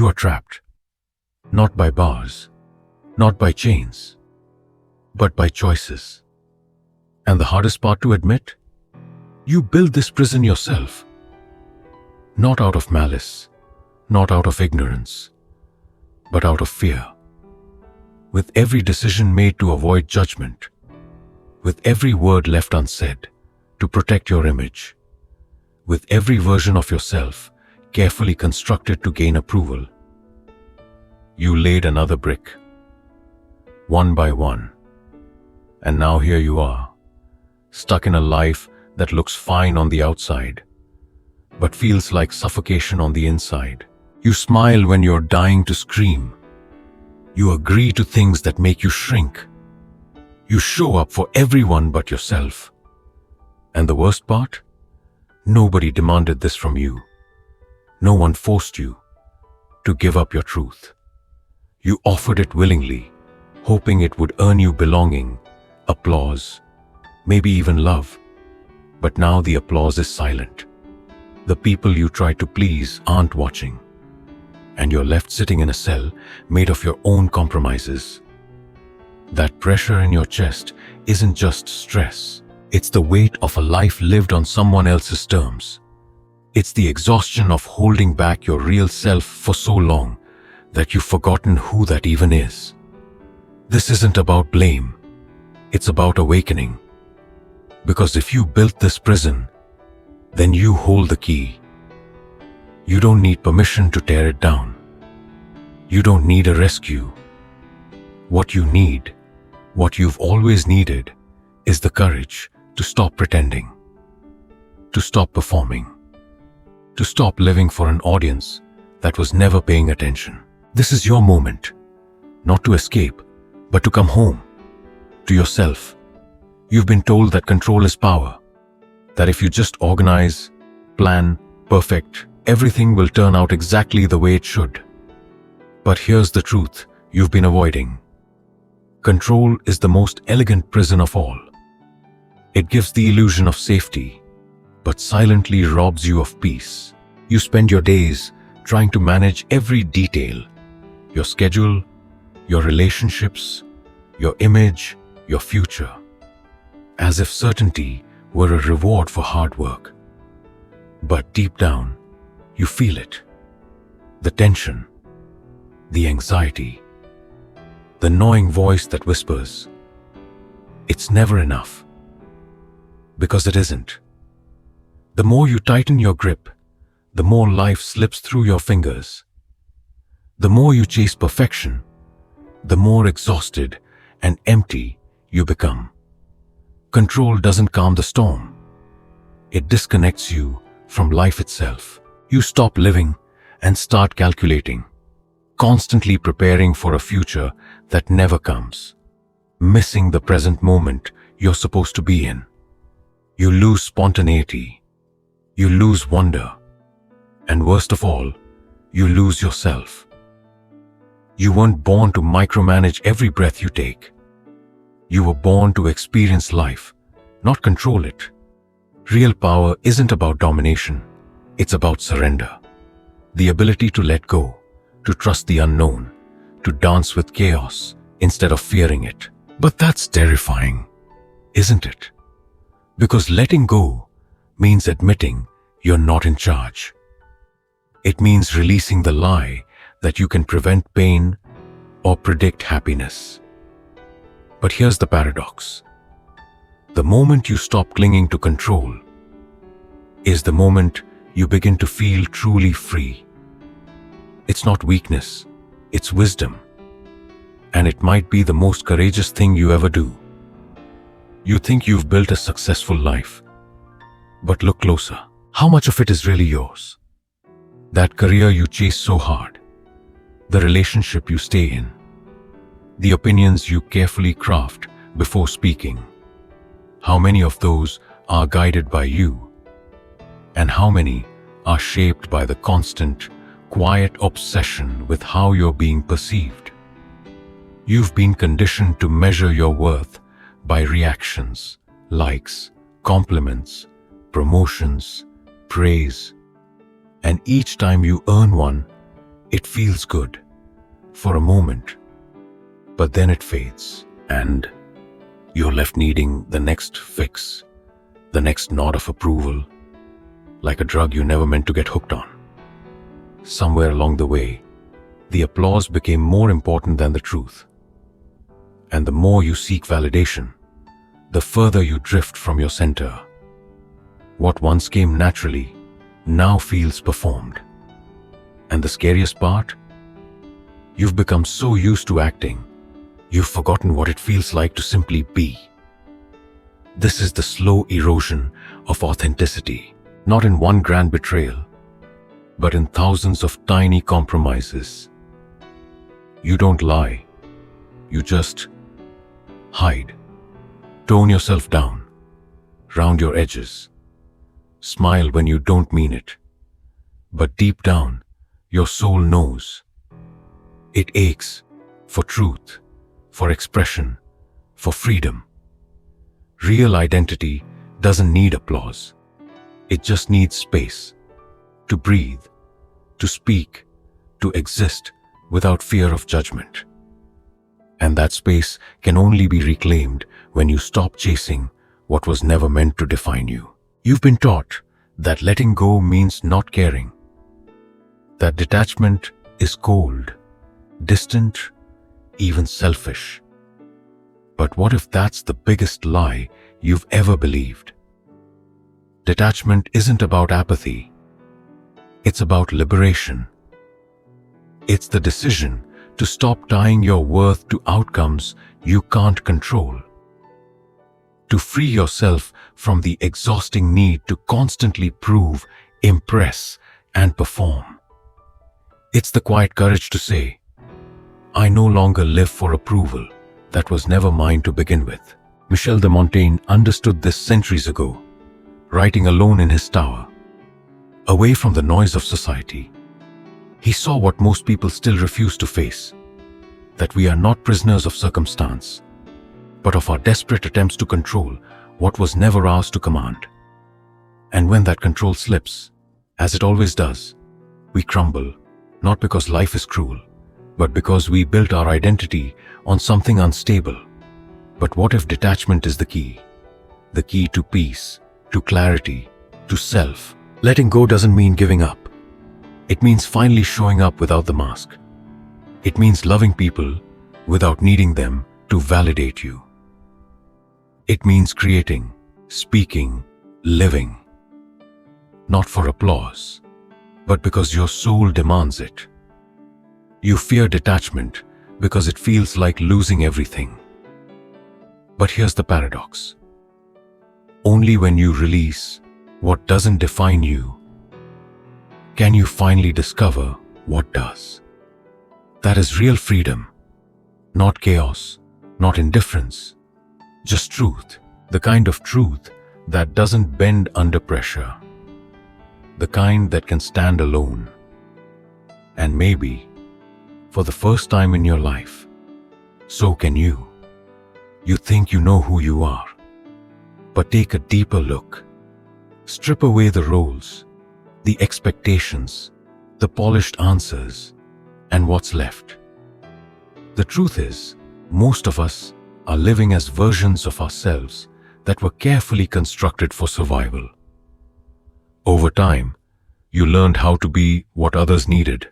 You are trapped. Not by bars, not by chains, but by choices. And the hardest part to admit? You build this prison yourself. Not out of malice, not out of ignorance, but out of fear. With every decision made to avoid judgment, with every word left unsaid to protect your image, with every version of yourself carefully constructed to gain approval, you laid another brick, one by one. And now here you are, stuck in a life that looks fine on the outside, but feels like suffocation on the inside. You smile when you're dying to scream. You agree to things that make you shrink. You show up for everyone but yourself. And the worst part? Nobody demanded this from you. No one forced you to give up your truth. You offered it willingly, hoping it would earn you belonging, applause, maybe even love. But now the applause is silent. The people you try to please aren't watching. And you're left sitting in a cell made of your own compromises. That pressure in your chest isn't just stress. It's the weight of a life lived on someone else's terms. It's the exhaustion of holding back your real self for so long that you've forgotten who that even is. This isn't about blame. It's about awakening. Because if you built this prison, then you hold the key. You don't need permission to tear it down. You don't need a rescue. What you need, what you've always needed, is the courage to stop pretending, to stop performing, to stop living for an audience that was never paying attention. This is your moment, not to escape, but to come home, to yourself. You've been told that control is power, that if you just organize, plan, perfect, everything will turn out exactly the way it should. But here's the truth you've been avoiding. Control is the most elegant prison of all. It gives the illusion of safety, but silently robs you of peace. You spend your days trying to manage every detail, your schedule, your relationships, your image, your future, as if certainty were a reward for hard work. But deep down, you feel it. The tension, the anxiety, the gnawing voice that whispers, it's never enough. Because it isn't. The more you tighten your grip, the more life slips through your fingers. The more you chase perfection, the more exhausted and empty you become. Control doesn't calm the storm. It disconnects you from life itself. You stop living and start calculating, constantly preparing for a future that never comes, missing the present moment you're supposed to be in. You lose spontaneity, you lose wonder, and worst of all, you lose yourself. You weren't born to micromanage every breath you take. You were born to experience life, not control it. Real power isn't about domination, it's about surrender. The ability to let go, to trust the unknown, to dance with chaos instead of fearing it. But that's terrifying, isn't it? Because letting go means admitting you're not in charge. It means releasing the lie that you can prevent pain or predict happiness. But here's the paradox. The moment you stop clinging to control is the moment you begin to feel truly free. It's not weakness, it's wisdom. And it might be the most courageous thing you ever do. You think you've built a successful life. But look closer. How much of it is really yours? That career you chase so hard, the relationship you stay in, the opinions you carefully craft before speaking. How many of those are guided by you? And how many are shaped by the constant, quiet obsession with how you're being perceived? You've been conditioned to measure your worth by reactions, likes, compliments, promotions, praise. And each time you earn one, It feels good for a moment, but then it fades, and you're left needing the next fix, the next nod of approval, like a drug you never meant to get hooked on. Somewhere along the way, the applause became more important than the truth. And the more you seek validation, the further you drift from your center. What once came naturally now feels performed. And the scariest part? You've become so used to acting, you've forgotten what it feels like to simply be. This is the slow erosion of authenticity, not in one grand betrayal, but in thousands of tiny compromises. You don't lie, you just hide. Tone yourself down, round your edges, smile when you don't mean it. But deep down, your soul knows. It aches for truth, for expression, for freedom. Real identity doesn't need applause. It just needs space to breathe, to speak, to exist without fear of judgment. And that space can only be reclaimed when you stop chasing what was never meant to define you. You've been taught that letting go means not caring, that detachment is cold, distant, even selfish. But what if that's the biggest lie you've ever believed? Detachment isn't about apathy. It's about liberation. It's the decision to stop tying your worth to outcomes you can't control. To free yourself from the exhausting need to constantly prove, impress, and perform. It's the quiet courage to say, I no longer live for approval that was never mine to begin with. Michel de Montaigne understood this centuries ago, writing alone in his tower, away from the noise of society. He saw what most people still refuse to face, that we are not prisoners of circumstance, but of our desperate attempts to control what was never ours to command. And when that control slips, as it always does, we crumble, not because life is cruel, but because we built our identity on something unstable. But what if detachment is the key? The key to peace, to clarity, to self. Letting go doesn't mean giving up. It means finally showing up without the mask. It means loving people without needing them to validate you. It means creating, speaking, living. Not for applause, but because your soul demands it. You fear detachment because it feels like losing everything. But here's the paradox. Only when you release what doesn't define you can you finally discover what does. That is real freedom, not chaos, not indifference, just truth, the kind of truth that doesn't bend under pressure, the kind that can stand alone. And maybe, for the first time in your life, so can you. You think you know who you are, but take a deeper look. Strip away the roles, the expectations, the polished answers, and what's left? The truth is, most of us are living as versions of ourselves that were carefully constructed for survival. Over time, you learned how to be what others needed.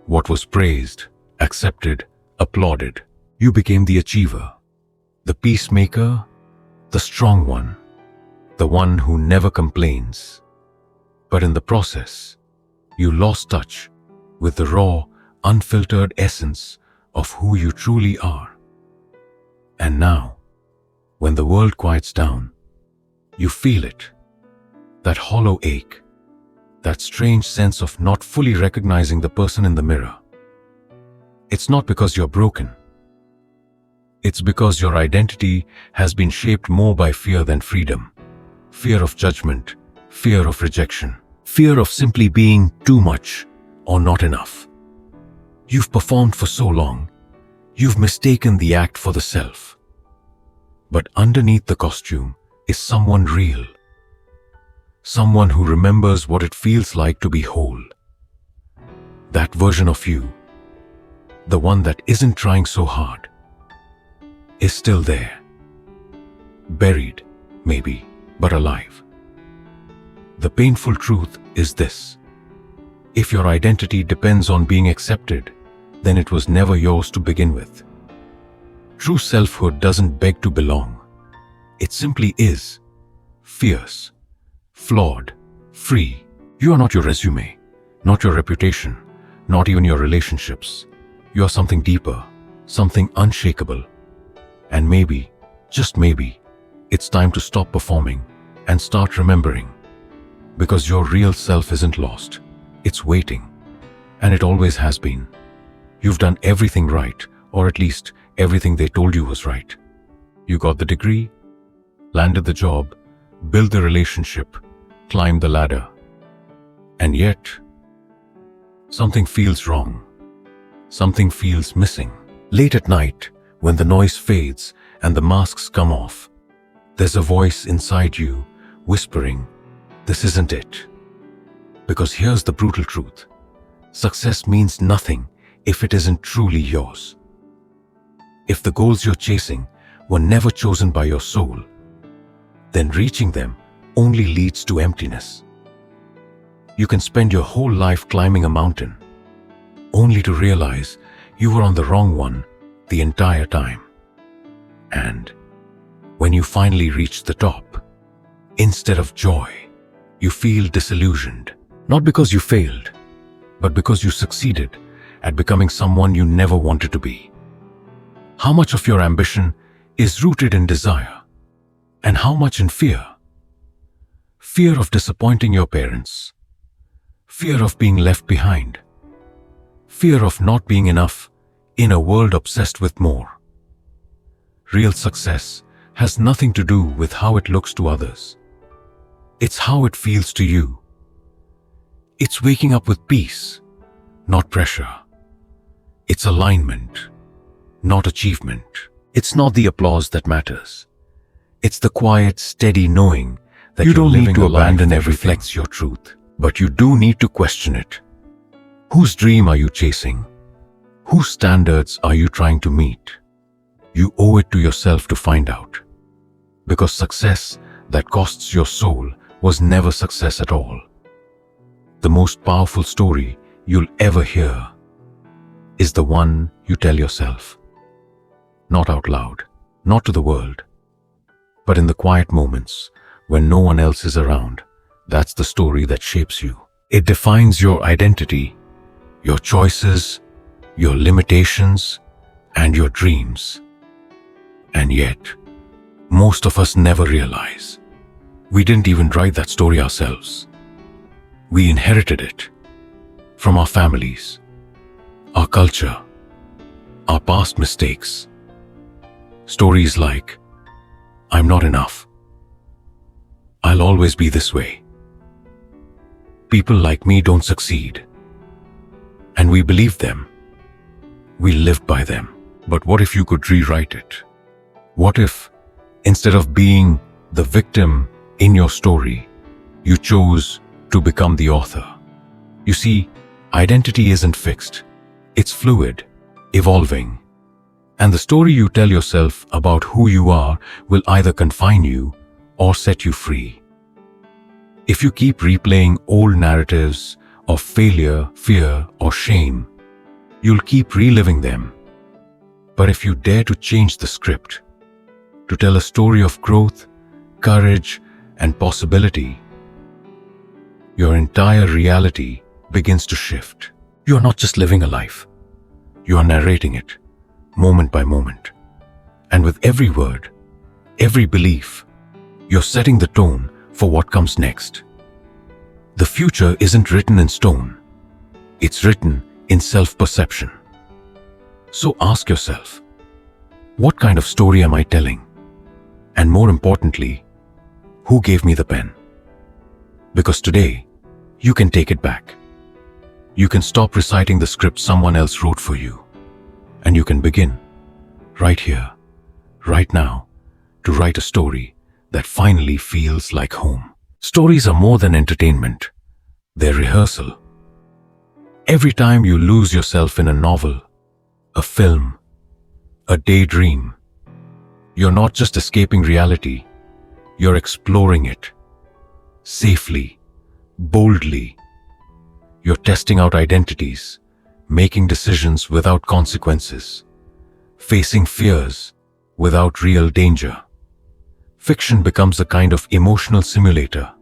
What was praised, accepted, applauded. You became the achiever, the peacemaker, the strong one, the one who never complains. But in the process, you lost touch with the raw, unfiltered essence of who you truly are. And now, when the world quiets down, you feel it, that hollow ache, that strange sense of not fully recognizing the person in the mirror. It's not because you're broken. It's because your identity has been shaped more by fear than freedom. Fear of judgment, fear of rejection, fear of simply being too much or not enough. You've performed for so long, you've mistaken the act for the self. But underneath the costume is someone real. Someone who remembers what it feels like to be whole. that version of you, the one that isn't trying so hard, is still there. Buried, maybe, but alive. The painful truth is this: if your identity depends on being accepted, then it was never yours to begin with. True selfhood doesn't beg to belong. It simply is. Fierce, flawed, free. You are not your resume, not your reputation, not even your relationships. You are something deeper, something unshakable. And maybe, just maybe, it's time to stop performing and start remembering. Because your real self isn't lost. It's waiting. And it always has been. You've done everything right, or at least everything they told you was right. You got the degree, landed the job, built the relationship, climbed the ladder. And yet, something feels wrong. Something feels missing. Late at night, when the noise fades and the masks come off, there's a voice inside you whispering, "This isn't it." Because here's the brutal truth. Success means nothing if it isn't truly yours. If the goals you're chasing were never chosen by your soul, then reaching them only leads to emptiness. You can spend your whole life climbing a mountain, only to realize you were on the wrong one the entire time. And when you finally reach the top, instead of joy, you feel disillusioned. Not because you failed, but because you succeeded at becoming someone you never wanted to be. How much of your ambition is rooted in desire, and how much in fear? Fear of disappointing your parents, fear of being left behind, fear of not being enough in a world obsessed with more. Real success has nothing to do with how it looks to others. It's how it feels to you. It's waking up with peace, not pressure. It's alignment, not achievement. It's not the applause that matters. It's the quiet, steady knowing that you don't need to abandon everything that reflects your truth, but you do need to question it. Whose dream are you chasing? Whose standards are you trying to meet? You owe it to yourself to find out. Because success that costs your soul was never success at all. The most powerful story you'll ever hear is the one you tell yourself. Not out loud, not to the world, but in the quiet moments when no one else is around. That's the story that shapes you. It defines your identity, your choices, your limitations, and your dreams. And yet, most of us never realize we didn't even write that story ourselves. We inherited it from our families, our culture, our past mistakes. Stories like, "I'm not enough. I'll always be this way. People like me don't succeed." And we believed them. We lived by them. But what if you could rewrite it? What if, instead of being the victim in your story, you chose to become the author? You see, identity isn't fixed. It's fluid, evolving. And the story you tell yourself about who you are will either confine you or set you free. If you keep replaying old narratives of failure, fear, or shame, you'll keep reliving them. But if you dare to change the script, to tell a story of growth, courage, and possibility, your entire reality begins to shift. You are not just living a life. You are narrating it, moment by moment. And with every word, every belief, you're setting the tone for what comes next. The future isn't written in stone. It's written in self-perception. So ask yourself, what kind of story am I telling? And more importantly, who gave me the pen? Because today, you can take it back. You can stop reciting the script someone else wrote for you. And you can begin, right here, right now, to write a story that finally feels like home. Stories are more than entertainment. They're rehearsal. Every time you lose yourself in a novel, a film, a daydream, you're not just escaping reality, you're exploring it. Safely, boldly, you're testing out identities, making decisions without consequences, facing fears without real danger. Fiction becomes a kind of emotional simulator,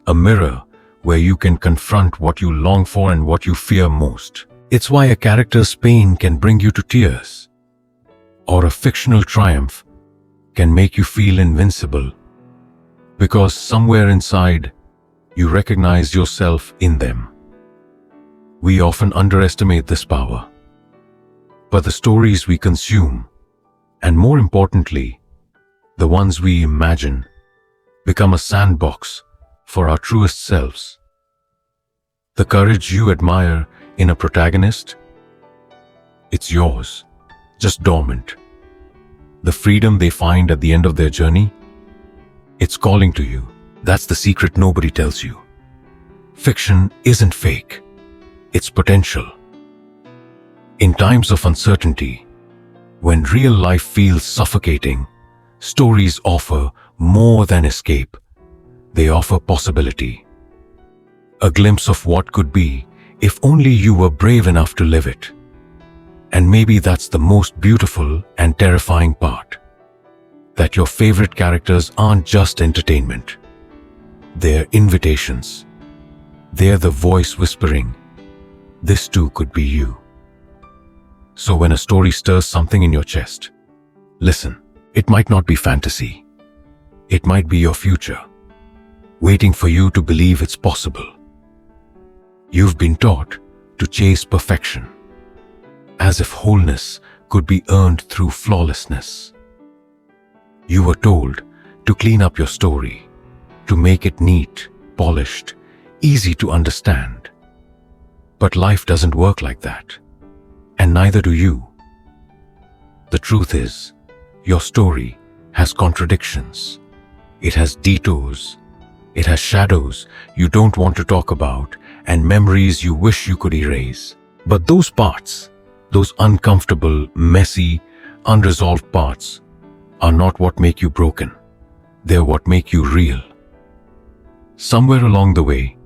a mirror where you can confront what you long for and what you fear most. It's why a character's pain can bring you to tears, or a fictional triumph can make you feel invincible, because somewhere inside, you recognize yourself in them. We often underestimate this power. But the stories we consume, and more importantly, the ones we imagine, become a sandbox for our truest selves. The courage you admire in a protagonist, it's yours, just dormant. The freedom they find at the end of their journey, it's calling to you. That's the secret nobody tells you. Fiction isn't fake, it's potential. In times of uncertainty, when real life feels suffocating, stories offer more than escape. They offer possibility. A glimpse of what could be if only you were brave enough to live it. And maybe that's the most beautiful and terrifying part. That your favorite characters aren't just entertainment. They're invitations. They're the voice whispering, "This too could be you." So when a story stirs something in your chest, listen. It might not be fantasy. It might be your future, waiting for you to believe it's possible. You've been taught to chase perfection, as if wholeness could be earned through flawlessness. You were told to clean up your story, to make it neat, polished, easy to understand. But life doesn't work like that, and neither do you. The truth is, your story has contradictions. It has detours. It has shadows you don't want to talk about and memories you wish you could erase. But those parts, those uncomfortable, messy, unresolved parts, are not what make you broken. They're what make you real. Somewhere along the way,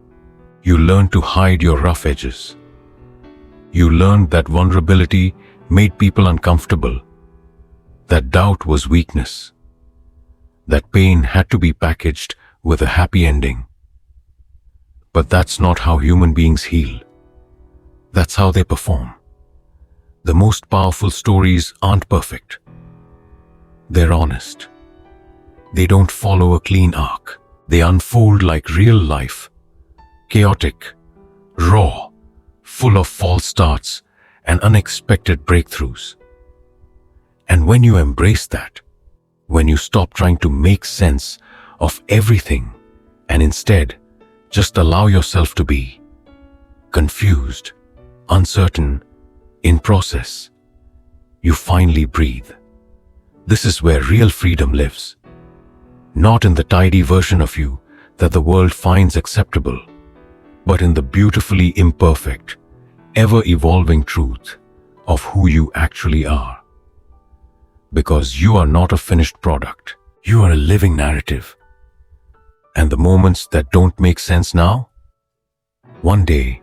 you learn to hide your rough edges. You learned that vulnerability made people uncomfortable, that doubt was weakness, that pain had to be packaged with a happy ending. But that's not how human beings heal. That's how they perform. The most powerful stories aren't perfect. They're honest. They don't follow a clean arc. They unfold like real life, chaotic, raw, full of false starts and unexpected breakthroughs. And when you embrace that, when you stop trying to make sense of everything and instead just allow yourself to be confused, uncertain, in process, you finally breathe. This is where real freedom lives. Not in the tidy version of you that the world finds acceptable, but in the beautifully imperfect, ever-evolving truth of who you actually are. Because you are not a finished product. You are a living narrative. And the moments that don't make sense now, one day,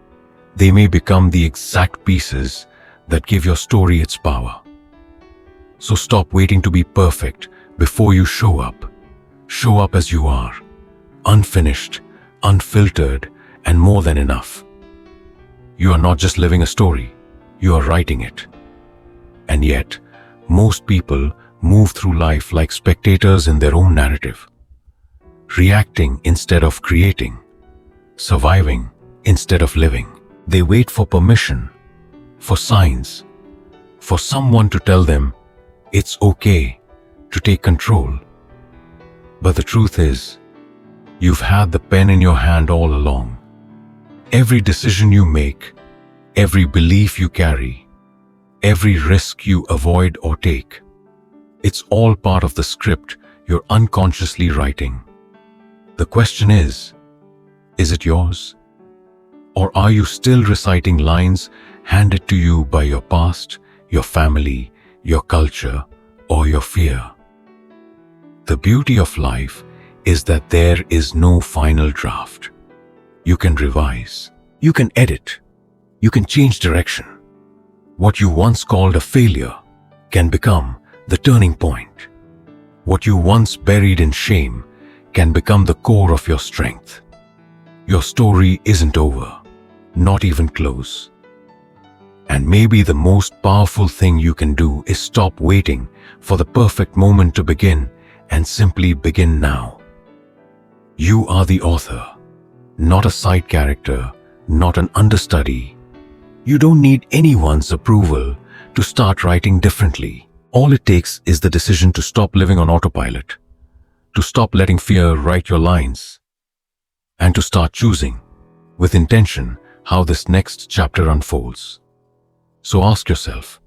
they may become the exact pieces that give your story its power. So stop waiting to be perfect before you show up. Show up as you are, unfinished, unfiltered, and more than enough. You are not just living a story, you are writing it. And yet, most people move through life like spectators in their own narrative, reacting instead of creating, surviving instead of living. They wait for permission, for signs, for someone to tell them it's okay to take control. But the truth is, you've had the pen in your hand all along. Every decision you make, every belief you carry, every risk you avoid or take, it's all part of the script you're unconsciously writing. The question is it yours? Or are you still reciting lines handed to you by your past, your family, your culture, or your fear? The beauty of life is that there is no final draft. You can revise, you can edit, you can change direction. What you once called a failure can become the turning point. What you once buried in shame can become the core of your strength. Your story isn't over, not even close. And maybe the most powerful thing you can do is stop waiting for the perfect moment to begin and simply begin now. You are the author, not a side character, not an understudy. You don't need anyone's approval to start writing differently. All it takes is the decision to stop living on autopilot, to stop letting fear write your lines, and to start choosing, with intention, how this next chapter unfolds. So ask yourself,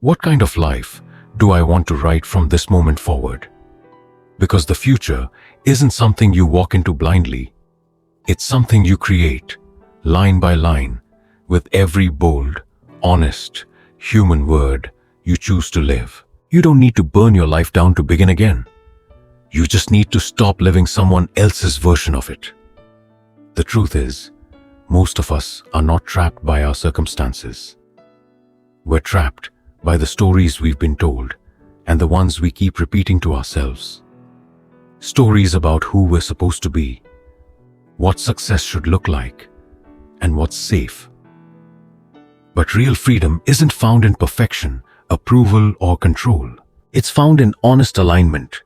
what kind of life do I want to write from this moment forward? Because the future isn't something you walk into blindly. It's something you create, line by line, with every bold, honest, human word you choose to live. You don't need to burn your life down to begin again. You just need to stop living someone else's version of it. The truth is, most of us are not trapped by our circumstances. We're trapped by the stories we've been told and the ones we keep repeating to ourselves. Stories about who we're supposed to be, what success should look like, and what's safe. But real freedom isn't found in perfection, approval, or control. It's found in honest alignment,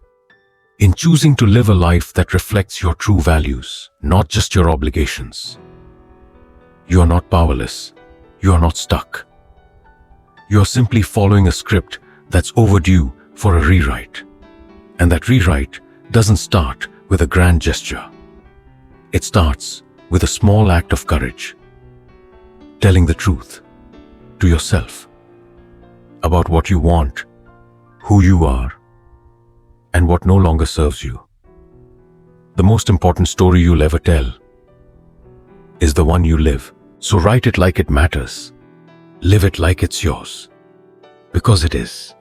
in choosing to live a life that reflects your true values, not just your obligations. You are not powerless. You are not stuck. You are simply following a script that's overdue for a rewrite. And that rewrite doesn't start with a grand gesture. It starts with a small act of courage, telling the truth to yourself about what you want, who you are, and what no longer serves you. The most important story you'll ever tell is the one you live. So write it like it matters. Live it like it's yours. Because it is.